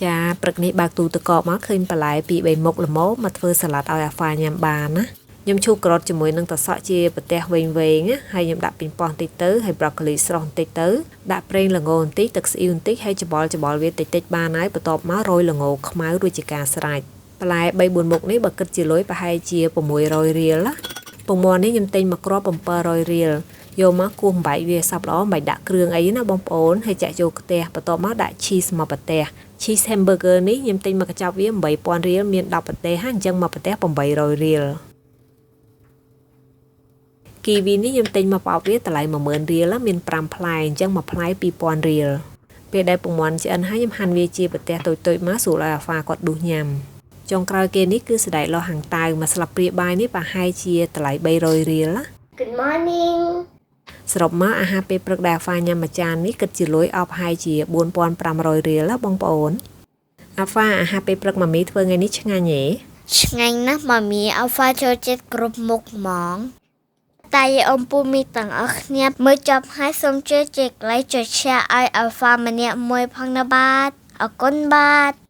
ចាព្រឹកនេះបើកទូទឹកកកមកឃើញបន្លែពី3មុខល្មមមកធ្វើសាឡាត់ឲ្យអាហ្វាញ៉ាំបានណាខ្ញុំឈូសការ៉ុតជាមួយនឹងត្រសក់ជាប្រទេសវែងណាហើយខ្ញុំដាក់ពីងប៉ោះបន្តិចទៅហើយប្រូកូលីស្រស់បន្តិចទៅដាក់ប្រេងល្ងបន្តិចទឹកស្អ៊ីវបន្តិចហើយច្បល់វាតិចបានហើយបន្ទាប់មករោយល្ងខ្មៅរួចជាការស្រេចបន្លែ3-4មុខនេះបើគិតជាលុយប្រហែលជា600រៀលណាពងមាន់នេះខ្ញុំទិញមកគ្រាប់700រៀលយកមកគោះបំបែកវាសັບល្អមិនដាក់គ្រឿងអីណាបងប្អូនហើយចាក់ចូលខ្ទះបន្ទាប់មកដាក់ cheese មកប្រទេស cheese hamburger នេះខ្ញុំទិញមកកញ្ចប់វា8000រៀលមាន10ប្រទេសហើយអញ្ចឹងមកប្រទេស800រៀលគីវីនេះខ្ញុំទិញមកបោកវាតម្លៃ10000រៀលមាន5ផ្លែអញ្ចឹងមួយផ្លែ2000រៀលពេលដែលពងមាន់ឆ្អិនហើយខ្ញុំហាន់វាជាប្រទេសតូចៗមកស្រួលឲ្យអាហ្វាគាត់ដួសញ៉ាំចុងក្រោយគេនេះគឺសណ្តែកលោះហាំងតៅមួយស្លាបព្រាបាយនេះប្រហែលជាតម្លៃ300រៀលណា Good morning សរុបមកអាហារពេលព្រឹកដែលអាហ្វាញ៉ាំមួយចាននេះគិតជាលុយអស់ប្រហែលជា4500រៀលណាបងប្អូនអាហ្វាអាហារពេលព្រឹកម៉ាមីធ្វើថ្ងៃនេះឆ្ងាញ់ហ៎ឆ្ងាញ់ណាស់ម៉ាមីអាហ្វាចូលចិត្តគ្រប់មុខហ្មងតែអំពូមីទាំងអស់គ្នាមើលចប់ហើយសូមជួយចែក like ចុច share ឲ្យអាហ្វាម្នាក់មួយផងណាបាទអរគុណបាទ